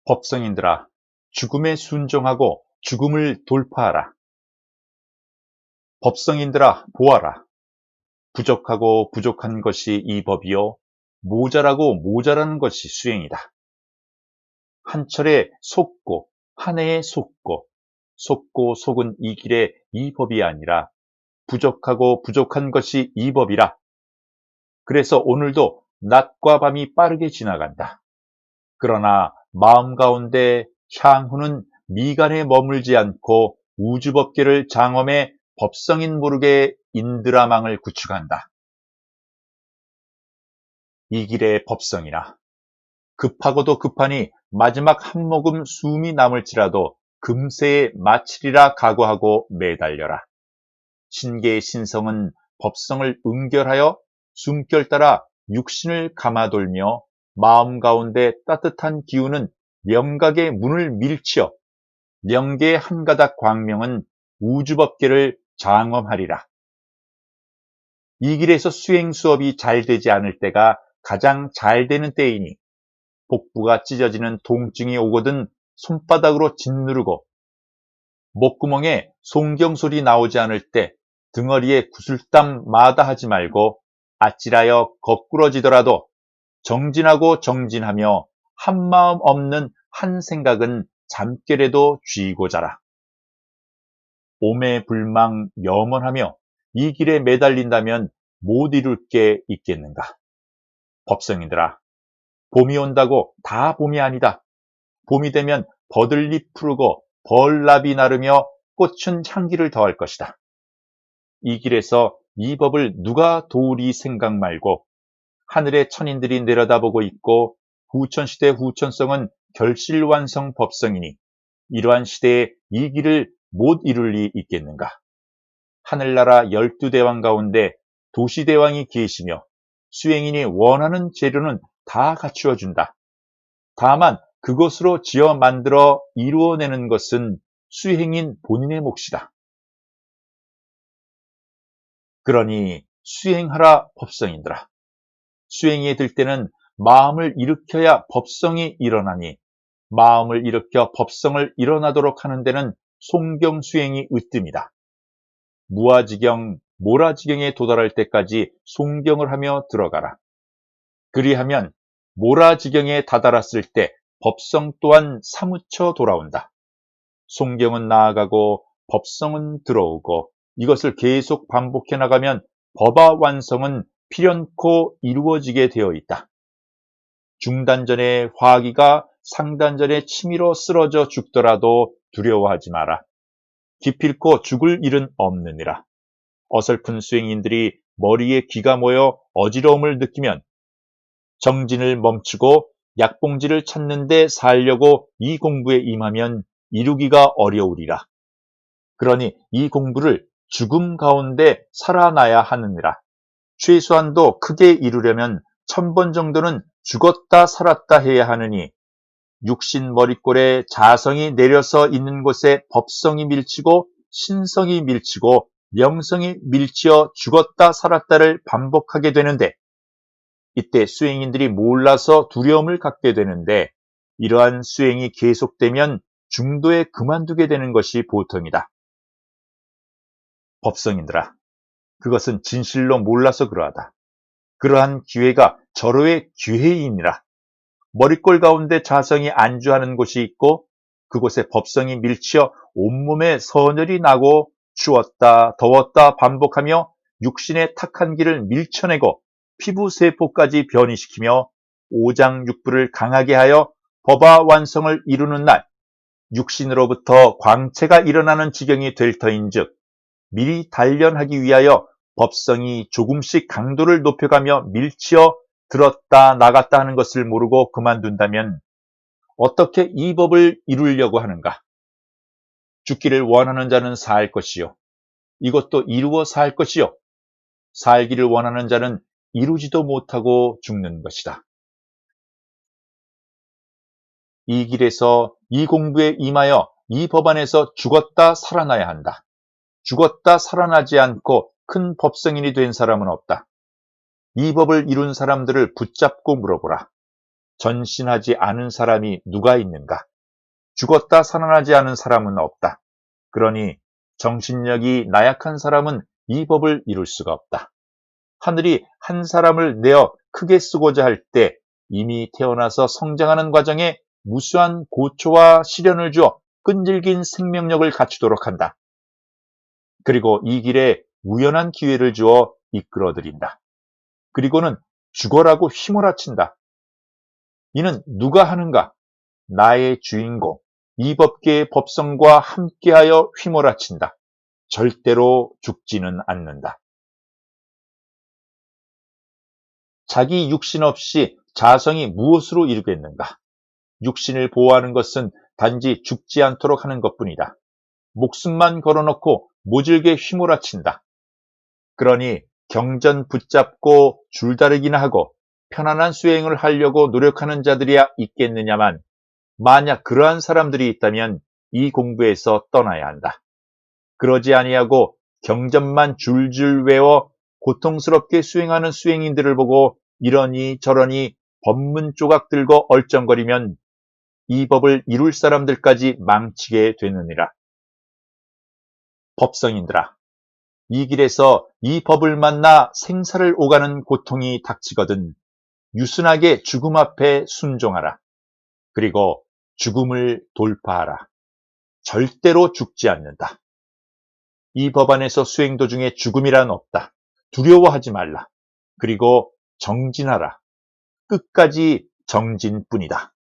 법성인들아, 죽음에 순종하고 죽음을 돌파하라. 법성인들아, 보아라. 부족하고 부족한 것이 이 법이요, 모자라고 모자라는 것이 수행이다. 한철에 속고 한 해에 속고 속은 이 길에 이 법이 아니라 부족하고 부족한 것이 이 법이라. 그래서 오늘도 낮과 밤이 빠르게 지나간다. 그러나 마음 가운데 향후는 미간에 머물지 않고 우주법계를 장엄해 법성인 모르게 인드라망을 구축한다. 이 길의 법성이나 급하고도 급하니 마지막 한 모금 숨이 남을지라도 금세에 마치리라 각오하고 매달려라. 신계의 신성은 법성을 응결하여 숨결 따라 육신을 감아돌며 마음 가운데 따뜻한 기운은 명각의 문을 밀치어 명계의 한 가닥 광명은 우주법계를 장엄하리라. 이 길에서 수행 수업이 잘 되지 않을 때가 가장 잘 되는 때이니 복부가 찢어지는 통증이 오거든 손바닥으로 짓누르고 목구멍에 송경소리 나오지 않을 때 등허리에 구슬땀 마다하지 말고 아찔하여 거꾸러지더라도 정진하고 정진하며 한마음 없는 한 생각은 잠결에도 쥐고 자라. 오매불망 염원하며 이 길에 매달린다면 못 이룰 게 있겠는가. 법성인들아, 봄이 온다고 다 봄이 아니다. 봄이 되면 버들잎 푸르고 벌나비 나르며 꽃은 향기를 더할 것이다. 이 길에서 이 법을 누가 도우리 생각 말고 하늘의 천인들이 내려다보고 있고 후천시대 후천성은 결실완성 법성이니 이러한 시대에 이 길을 못 이룰 리 있겠는가. 하늘나라 12대왕 가운데 도시대왕이 계시며 수행인이 원하는 재료는 다 갖추어 준다. 다만 그것으로 지어 만들어 이루어내는 것은 수행인 본인의 몫이다. 그러니 수행하라 법성인들아. 수행에 들 때는 마음을 일으켜야 법성이 일어나니 마음을 일으켜 법성을 일어나도록 하는 데는 송경수행이 으뜸이다. 무아지경, 모라지경에 도달할 때까지 송경을 하며 들어가라. 그리하면 모라지경에 다다랐을 때 법성 또한 사무쳐 돌아온다. 송경은 나아가고 법성은 들어오고 이것을 계속 반복해 나가면 법화 완성은 필연코 이루어지게 되어 있다. 중단전에 화기가 상단전에 침이로 쓰러져 죽더라도 두려워하지 마라. 기필코 죽을 일은 없느니라. 어설픈 수행인들이 머리에 기가 모여 어지러움을 느끼면 정진을 멈추고 약봉지를 찾는데 살려고 이 공부에 임하면 이루기가 어려우리라. 그러니 이 공부를 죽음 가운데 살아나야 하느니라. 최소한도 크게 이루려면 1000번 정도는 죽었다 살았다 해야 하느니 육신 머릿골에 자성이 내려서 있는 곳에 법성이 밀치고 신성이 밀치고 명성이 밀치어 죽었다 살았다를 반복하게 되는데 이때 수행인들이 몰라서 두려움을 갖게 되는데 이러한 수행이 계속되면 중도에 그만두게 되는 것이 보통이다. 법성인들아, 그것은 진실로 몰라서 그러하다. 그러한 기회가 절호의 기회이니라. 머릿골 가운데 자성이 안주하는 곳이 있고 그곳에 법성이 밀치어 온몸에 선열이 나고 추웠다 더웠다 반복하며 육신의 탁한 기를 밀쳐내고 피부세포까지 변이시키며 오장육부를 강하게 하여 법화 완성을 이루는 날 육신으로부터 광채가 일어나는 지경이 될 터인즉 미리 단련하기 위하여 법성이 조금씩 강도를 높여가며 밀치어 들었다 나갔다 하는 것을 모르고 그만둔다면 어떻게 이 법을 이루려고 하는가? 죽기를 원하는 자는 살 것이요. 이것도 이루어 살 것이요. 살기를 원하는 자는 이루지도 못하고 죽는 것이다. 이 길에서 이 공부에 임하여 이 법 안에서 죽었다 살아나야 한다. 죽었다 살아나지 않고 큰 법성인이 된 사람은 없다. 이 법을 이룬 사람들을 붙잡고 물어보라. 전신하지 않은 사람이 누가 있는가? 죽었다 살아나지 않은 사람은 없다. 그러니 정신력이 나약한 사람은 이 법을 이룰 수가 없다. 하늘이 한 사람을 내어 크게 쓰고자 할 때 이미 태어나서 성장하는 과정에 무수한 고초와 시련을 주어 끈질긴 생명력을 갖추도록 한다. 그리고 이 길에 우연한 기회를 주어 이끌어들인다. 그리고는 죽어라고 휘몰아친다. 이는 누가 하는가? 나의 주인공, 이 법계의 법성과 함께하여 휘몰아친다. 절대로 죽지는 않는다. 자기 육신 없이 자성이 무엇으로 이루겠는가? 육신을 보호하는 것은 단지 죽지 않도록 하는 것뿐이다. 목숨만 걸어놓고 모질게 휘몰아친다. 그러니 경전 붙잡고 줄다리기나 하고 편안한 수행을 하려고 노력하는 자들이야 있겠느냐만 만약 그러한 사람들이 있다면 이 공부에서 떠나야 한다. 그러지 아니하고 경전만 줄줄 외워 고통스럽게 수행하는 수행인들을 보고 이러니 저러니 법문 조각 들고 얼쩡거리면 이 법을 이룰 사람들까지 망치게 되느니라. 법성인들아, 이 길에서 이 법을 만나 생사를 오가는 고통이 닥치거든 유순하게 죽음 앞에 순종하라. 그리고 죽음을 돌파하라. 절대로 죽지 않는다. 이 법 안에서 수행 도중에 죽음이란 없다. 두려워하지 말라. 그리고 정진하라. 끝까지 정진뿐이다.